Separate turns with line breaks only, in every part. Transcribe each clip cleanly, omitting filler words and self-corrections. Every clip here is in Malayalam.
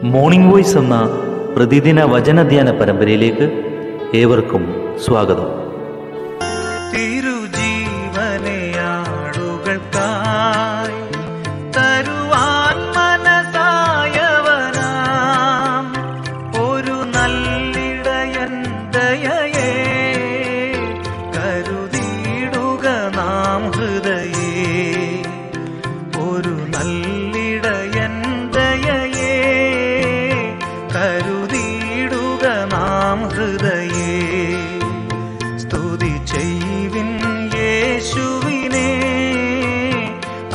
മോർണിംഗ് വോയ്സ് എന്ന പ്രതിദിന വചനധ്യാന പരമ്പരയിലേക്ക് ഏവർക്കും സ്വാഗതം.
തിരുജീവനയാടുകൾക്കായി തരുവാൻ മനസായവനാം ഒരു നല്ലിടയൻ ദയയെ കരുതിയിടുക നാം ഹൃദയേ. ഒരു നല്ലിടയൻ ദയയെ കരുതിയിടുക നാം ഹൃദയേ. സ്തുതി ചെയ്വിൻ യേശുവിനെ,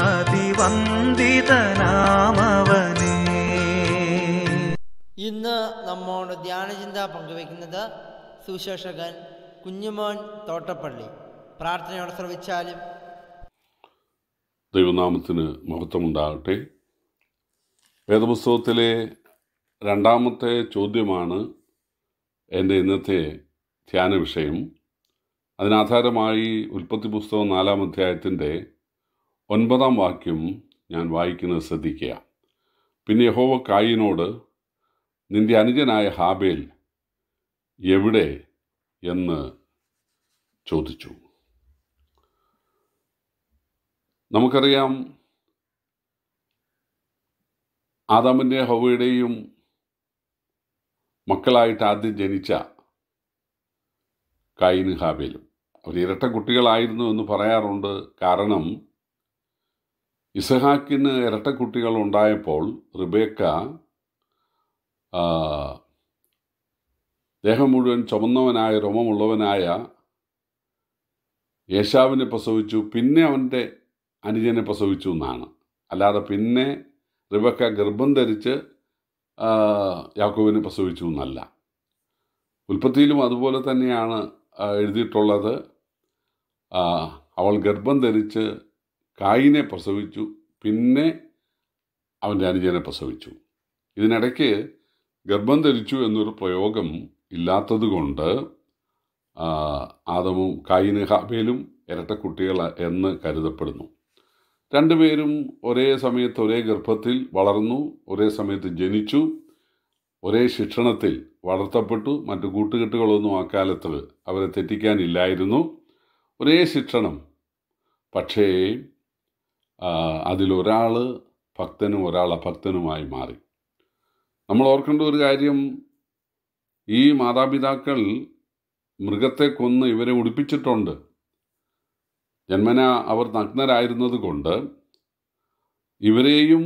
അതിവന്ദിതനാമവനേ.
ഇന്ന് നമ്മോട് ധ്യാനചിന്ത പങ്കുവയ്ക്കുന്നത് സുശേഷകൻ കുഞ്ഞുമോൻ തോട്ടപ്പള്ളി. പ്രാർത്ഥനയോടെ ശ്രവിച്ചാലും.
ദൈവനാമത്തിന് മഹത്വമുണ്ടാകട്ടെ. വേദപുസ്തകത്തിലെ രണ്ടാമത്തെ ചോദ്യമാണ് എൻ്റെ ഇന്നത്തെ ധ്യാന വിഷയം. അതിനാധാരമായി ഉൽപ്പത്തി പുസ്തകം 4-ാം അധ്യായത്തിൻ്റെ 9-ാം വാക്യം ഞാൻ വായിക്കുന്നത് ശ്രദ്ധിക്കുക. പിന്നെ യഹോവ കായീനോട്, നിന്റെ അനുജനായ ഹാബേൽ എവിടെ എന്ന് ചോദിച്ചു. നമുക്കറിയാം, ആദാമിൻ്റെയും ഹവ്വയുടെയും മക്കളായിട്ട് ആദ്യം ജനിച്ച കായീനും ഹാബേലും അവർ ഇരട്ട കുട്ടികളായിരുന്നു എന്ന് പറയാറുണ്ട്. കാരണം ഇസഹാക്കിന് ഇരട്ട കുട്ടികൾ ഉണ്ടായപ്പോൾ റിബേക്ക ദേഹം മുഴുവൻ ചുമന്നവനായ രോമമുള്ളവനായ ഏശാവിനെ പ്രസവിച്ചു, പിന്നെ അവൻ്റെ അനുജനെ പ്രസവിച്ചു എന്നാണ്. അല്ലാതെ പിന്നെ റിബേക്ക ഗർഭം ധരിച്ച് യാക്കോബിനെ പ്രസവിച്ചു എന്നല്ല. ഉൽപ്പത്തിയിലും അതുപോലെ തന്നെയാണ് എഴുതിയിട്ടുള്ളത്. അവൾ ഗർഭം ധരിച്ച് കായീനെ പ്രസവിച്ചു, പിന്നെ അവൻ്റെ അനുജനെ പ്രസവിച്ചു. ഇതിനിടയ്ക്ക് ഗർഭം ധരിച്ചു എന്നൊരു പ്രയോഗം ഇല്ലാത്തത് കൊണ്ട് ആദമും കായീനും ഹാബേലും ഇരട്ടക്കുട്ടികൾ എന്ന് കരുതപ്പെടുന്നു. രണ്ടുപേരും ഒരേ സമയത്ത് ഒരേ ഗർഭത്തിൽ വളർന്നു, ഒരേ സമയത്ത് ജനിച്ചു, ഒരേ ശിക്ഷണത്തിൽ വളർത്തപ്പെട്ടു. മറ്റു കൂട്ടുകെട്ടുകളൊന്നും ആ കാലത്ത് അവരെ തെറ്റിക്കാനില്ലായിരുന്നു. ഒരേ ശിക്ഷണം. പക്ഷേ അതിലൊരാൾ ഭക്തനും ഒരാൾ അഭക്തനുമായി മാറി. നമ്മൾ ഓർക്കേണ്ട ഒരു കാര്യം, ഈ മാതാപിതാക്കൾ മൃഗത്തെ കൊന്ന് ഇവരെ ഉടുപ്പിച്ചിട്ടുണ്ട്. ജന്മന അവർ നഗ്നരായിരുന്നത് കൊണ്ട് ഇവരെയും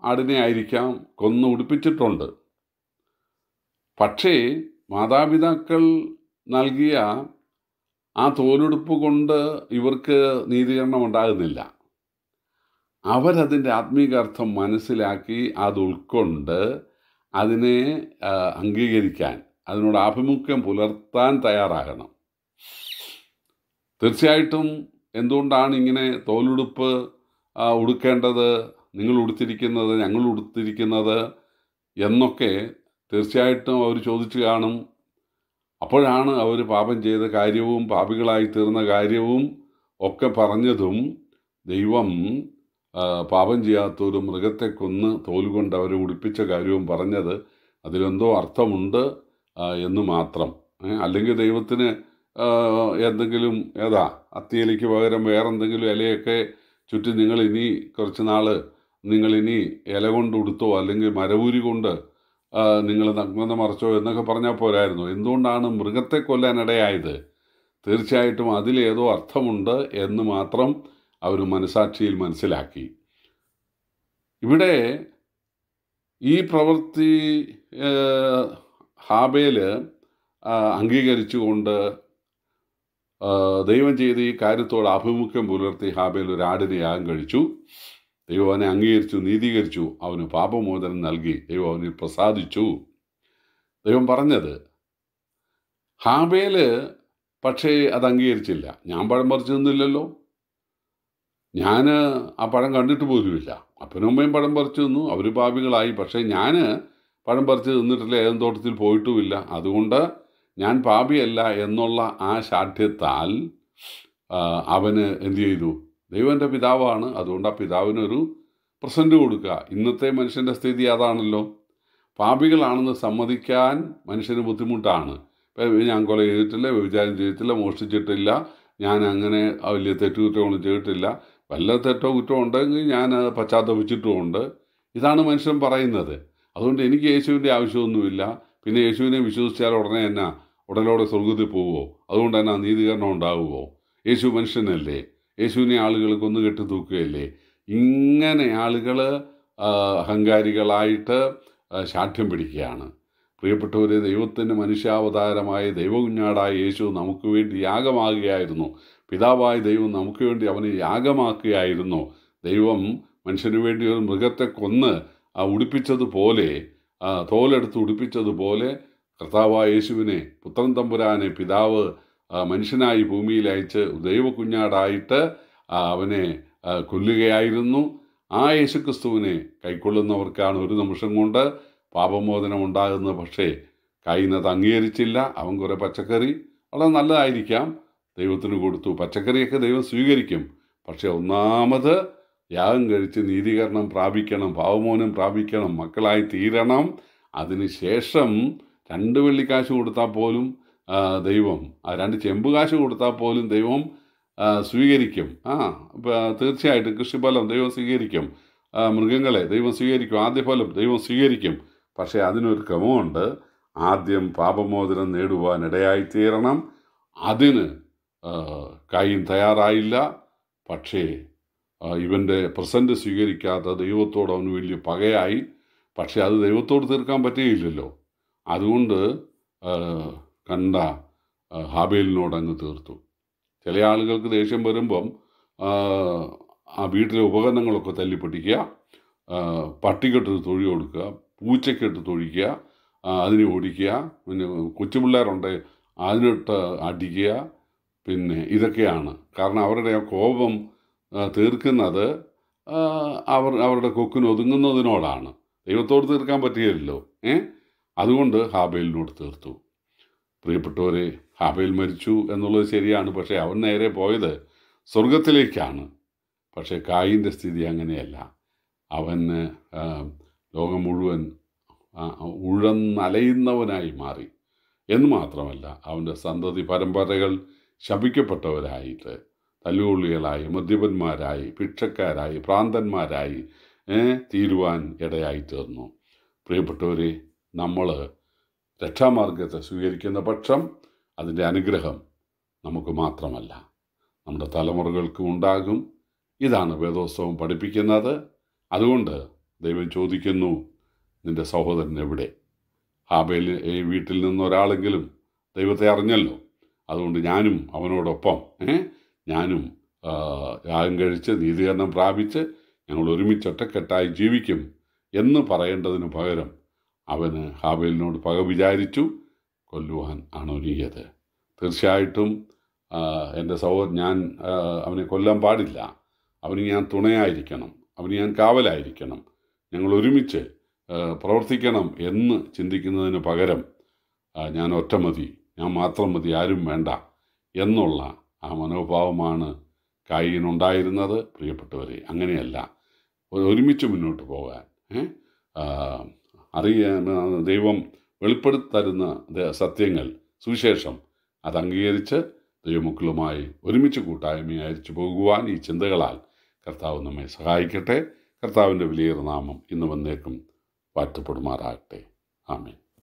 ആടിനെ ആയിരിക്കാം കൊന്ന് ഉടുപ്പിച്ചിട്ടുണ്ട്. പക്ഷേ മാതാപിതാക്കൾ നൽകിയ ആ തോലുടുപ്പ് കൊണ്ട് ഇവർക്ക് നീതീകരണം ഉണ്ടാകുന്നില്ല. അവരതിൻ്റെ ആത്മീകാർത്ഥം മനസ്സിലാക്കി അത് ഉൾക്കൊണ്ട് അതിനെ അംഗീകരിക്കാൻ, അതിനോട് ആഭിമുഖ്യം പുലർത്താൻ തയ്യാറാകണം. തീർച്ചയായിട്ടും എന്തുകൊണ്ടാണ് ഇങ്ങനെ തോലുടുപ്പ് ഉടുക്കേണ്ടത്, നിങ്ങൾ ഉടുത്തിരിക്കുന്നത്, ഞങ്ങൾ ഉടുത്തിരിക്കുന്നത് എന്നൊക്കെ തീർച്ചയായിട്ടും അവർ ചോദിച്ചു കാണും. അപ്പോഴാണ് അവർ പാപം ചെയ്ത കാര്യവും പാപികളായി തീർന്ന കാര്യവും ഒക്കെ പറഞ്ഞതും ദൈവം പാപം ചെയ്യാത്തൊരു മൃഗത്തെ കൊന്ന് തോലുകൊണ്ട് അവരെ ഉടുപ്പിച്ച കാര്യവും പറഞ്ഞത്. അതിലെന്തോ അർത്ഥമുണ്ട് എന്ന് മാത്രം. അല്ലെങ്കിൽ ദൈവത്തിന് എന്തെങ്കിലും അത്തിയിലയ്ക്ക് പകരം വേറെന്തെങ്കിലും ഇലയൊക്കെ ചുറ്റി നിങ്ങളിനി കുറച്ച് നാൾ നിങ്ങളിനി ഇല കൊണ്ട് ഉടുത്തോ അല്ലെങ്കിൽ മരവൂരി കൊണ്ട് നിങ്ങൾ നഗ്നത മറച്ചോ എന്നൊക്കെ പറഞ്ഞാൽ പോരായിരുന്നു. എന്തുകൊണ്ടാണ് മൃഗത്തെ കൊല്ലാനിടയായത്? തീർച്ചയായിട്ടും അതിലേതോ അർത്ഥമുണ്ട് എന്ന് മാത്രം അവർ മനസാക്ഷിയിൽ മനസ്സിലാക്കി. ഇവിടെ ഈ പ്രവൃത്തി ഹാബേൽ അംഗീകരിച്ചുകൊണ്ട് ദൈവം ചെയ്ത് ഈ കാര്യത്തോട് ആഭിമുഖ്യം പുലർത്തി ഹാബേൽ ഒരു ആടിനെ യാഗം കഴിച്ചു. ദൈവം അവനെ അംഗീകരിച്ചു, നീതീകരിച്ചു, അവന് പാപമോചനം നൽകി, ദൈവം അവനിൽ പ്രസാദിച്ചു. ദൈവം പറഞ്ഞത്. ഹാബേൽ പക്ഷേ അത് അംഗീകരിച്ചില്ല. ഞാൻ പഴം പറിച്ചു നിന്നില്ലല്ലോ, ഞാൻ ആ പഴം കണ്ടിട്ട് പോലുമില്ല. അപ്പനും അമ്മയും പഴം പറിച്ചു നിന്നു, അവർ പാപികളായി. പക്ഷേ ഞാൻ പഴം പറിച്ച് നിന്നിട്ടില്ല, ഏതും തോട്ടത്തിൽ പോയിട്ടുമില്ല. അതുകൊണ്ട് ഞാൻ പാപിയല്ല എന്നുള്ള ആ ശാഠ്യത്താൽ അവന് എന്തു ചെയ്തു? ദൈവൻ്റെ പിതാവാണ്, അതുകൊണ്ട് ആ പിതാവിനൊരു പ്രസൻറ്റ് കൊടുക്കുക. ഇന്നത്തെ മനുഷ്യൻ്റെ സ്ഥിതി അതാണല്ലോ. പാപികളാണെന്ന് സമ്മതിക്കാൻ മനുഷ്യന് ബുദ്ധിമുട്ടാണ്. ഞാൻ കൊല ചെയ്തിട്ടില്ല, വ്യഭിചാരം ചെയ്തിട്ടില്ല, മോഷ്ടിച്ചിട്ടില്ല, ഞാൻ അങ്ങനെ വലിയ തെറ്റുകുറ്റമൊന്നും ചെയ്തിട്ടില്ല, വല്ല തെറ്റോ കുറ്റമോ ഉണ്ടെങ്കിൽ ഞാൻ പശ്ചാത്തപിച്ചിട്ടുമുണ്ട്. ഇതാണ് മനുഷ്യൻ പറയുന്നത്. അതുകൊണ്ട് എനിക്ക് യേശുവിൻ്റെ ആവശ്യമൊന്നുമില്ല. പിന്നെ യേശുവിനെ വിശ്വസിച്ചാൽ ഉടനെ തന്നെ ഉടലോടെ സ്വർഗത്തിൽ പോവുമോ? അതുകൊണ്ട് തന്നെ നീതീകരണം ഉണ്ടാവുമോ? യേശു മനുഷ്യനല്ലേ? യേശുവിനെ ആളുകൾ കൊന്നു കെട്ടി തൂക്കുകയല്ലേ? ഇങ്ങനെ ആളുകൾ അഹങ്കാരികളായിട്ട് ശാഠ്യം പിടിക്കുകയാണ്. പ്രിയപ്പെട്ടവരെ, ദൈവത്തിൻ്റെ മനുഷ്യാവതാരമായ ദൈവകുഞ്ഞാടായ യേശു നമുക്ക് വേണ്ടി യാഗമാകുകയായിരുന്നു. പിതാവായ ദൈവം നമുക്ക് വേണ്ടി അവനെ യാഗമാക്കുകയായിരുന്നു. ദൈവം മനുഷ്യന് വേണ്ടി ഒരു മൃഗത്തെ കൊന്ന് ഉടുപ്പിച്ചതുപോലെ, തോലെടുത്ത് ഉടുപ്പിച്ചതുപോലെ കർത്താവായ യേശുവിനെ, പുത്രൻ തമ്പുരാനെ പിതാവ് മനുഷ്യനായി ഭൂമിയിൽ അയച്ച് ദൈവകുഞ്ഞാടായിട്ട് അവനെ കൊല്ലുകയായിരുന്നു. ആ യേശുക്രിസ്തുവിനെ കൈക്കൊള്ളുന്നവർക്കാണ് ഒരു നിമിഷം കൊണ്ട് പാപമോചനം ഉണ്ടാകുന്നത്. പക്ഷേ കൈനത് അംഗീകരിച്ചില്ല. അവൻ കുറേ പച്ചക്കറി വളരെ നല്ലതായിരിക്കാം ദൈവത്തിന് കൊടുത്തു. പച്ചക്കറിയൊക്കെ ദൈവം സ്വീകരിക്കും. പക്ഷേ ഒന്നാമത് യാഗം കഴിച്ച് നീതീകരണം പ്രാപിക്കണം, പാപമോചനം പ്രാപിക്കണം, മക്കളായി തീരണം. അതിനുശേഷം 2 വെള്ളിക്കാശ് കൊടുത്താൽ പോലും ദൈവം, 2 ചെമ്പ് കാശ് കൊടുത്താൽ പോലും ദൈവം സ്വീകരിക്കും. തീർച്ചയായിട്ടും കൃഷിഫലം ദൈവം സ്വീകരിക്കും, മൃഗങ്ങളെ ദൈവം സ്വീകരിക്കും, ആദ്യഫലം ദൈവം സ്വീകരിക്കും. പക്ഷേ അതിനൊരു ക്രമമുണ്ട്. ആദ്യം പാപമോചനം നേടുവാൻ ഇടയായിത്തീരണം. അതിന് കയ്യൻ തയ്യാറായില്ല. പക്ഷേ ഇവൻ്റെ പ്രസൻറ്റ് സ്വീകരിക്കാത്ത ദൈവത്തോട് അവന് വലിയ പകയായി. പക്ഷേ അത് ദൈവത്തോട് തീർക്കാൻ പറ്റുകയില്ലല്ലോ. അതുകൊണ്ട് കണ്ട ഹാബേലിനോട് അങ്ങ് തീർത്തു. ചില ആളുകൾക്ക് ദേഷ്യം വരുമ്പം ആ വീട്ടിലെ ഉപകരണങ്ങളൊക്കെ തല്ലിപ്പൊട്ടിക്കുക, പട്ടിക്കെട്ട് തൊഴി കൊടുക്കുക, പൂച്ചക്കെട്ട് തൊഴിക്കുക, അതിനെ ഓടിക്കുക, പിന്നെ കൊച്ചുപിള്ളേരുണ്ട് അതിനിട്ട് അടിക്കുക. പിന്നെ ഇതൊക്കെയാണ്. കാരണം അവരുടെ കോപം തീർക്കുന്നത് അവരുടെ കൊക്കിന് ഒതുങ്ങുന്നതിനോടാണ്. ദൈവത്തോട് തീർക്കാൻ പറ്റുകയില്ലല്ലോ. അതുകൊണ്ട് ഹാബേലിനോട് തീർത്തു. പ്രിയപ്പെട്ടവരെ, ഹാബേൽ മരിച്ചു എന്നുള്ളത് ശരിയാണ്. പക്ഷേ അവൻ നേരെ പോയത് സ്വർഗത്തിലേക്കാണ്. പക്ഷേ കായിൻ്റെ സ്ഥിതി അങ്ങനെയല്ല. അവന് ലോകം മുഴുവൻ ഉഴന്നലയുന്നവനായി മാറി. എന്ന് മാത്രമല്ല, അവൻ്റെ സന്തതി പരമ്പരകൾ ശപിക്കപ്പെട്ടവരായിട്ട്, തല്ലുകൊള്ളികളായി, മദ്യപന്മാരായി, ഭിക്ഷക്കാരായി, ഭ്രാന്തന്മാരായി തീരുവാൻ ഇടയായി തീർന്നു. പ്രിയപ്പെട്ടവരെ, നമ്മൾ രക്ഷാമാർഗത്തെ സ്വീകരിക്കുന്ന പക്ഷം അതിൻ്റെ അനുഗ്രഹം നമുക്ക് മാത്രമല്ല, നമ്മുടെ തലമുറകൾക്കും ഉണ്ടാകും. ഇതാണ് വേദോത്സവം പഠിപ്പിക്കുന്നത്. അതുകൊണ്ട് ദൈവം ചോദിക്കുന്നു, നിൻ്റെ സഹോദരൻ എവിടെ? ഹാബേൽ ഈ വീട്ടിൽ നിന്നൊരാളെങ്കിലും ദൈവത്തെ അറിഞ്ഞല്ലോ. അതുകൊണ്ട് ഞാനും അവനോടൊപ്പം ഞാനും യാഗം കഴിച്ച് നീതീകരണം പ്രാപിച്ച് ഞങ്ങൾ ഒരുമിച്ച് ഒറ്റക്കെട്ടായി ജീവിക്കും എന്ന് പറയേണ്ടതിന് പകരം അവന് ഹാബേലിനോട് പക വിചാരിച്ചു കൊല്ലുവാൻ ആണ് ഒരുങ്ങിയത്. തീർച്ചയായിട്ടും എൻ്റെ ഞാൻ അവനെ കൊല്ലാൻ പാടില്ല. അവന് ഞാൻ തുണയായിരിക്കണം, അവന് ഞാൻ കാവലായിരിക്കണം, ഞങ്ങൾ ഒരുമിച്ച് പ്രവർത്തിക്കണം എന്ന് ചിന്തിക്കുന്നതിന് പകരം ഞാൻ ഒറ്റ മതി, ഞാൻ മാത്രം മതി, ആരും വേണ്ട എന്നുള്ള ആ മനോഭാവമാണ് കായിനുണ്ടായിരുന്നത്. പ്രിയപ്പെട്ടവരെ, അങ്ങനെയല്ല. ഒരുമിച്ച് മുന്നോട്ട് പോകാൻ ദൈവം വെളിപ്പെടുത്തരുന്ന സത്യങ്ങൾ, സുവിശേഷം അത് അംഗീകരിച്ച് ദൈവമക്കളുമായി ഒരുമിച്ച് കൂട്ടായ്മ അയച്ചു പോകുവാൻ ഈ ചിന്തകളാൽ കർത്താവ് നമ്മെ സഹായിക്കട്ടെ. കർത്താവിൻ്റെ വിലയേറിയ നാമം ഇന്ന് വന്നേക്കും വാഴ്ത്തപ്പെടുമാറാകട്ടെ. ആമേൻ.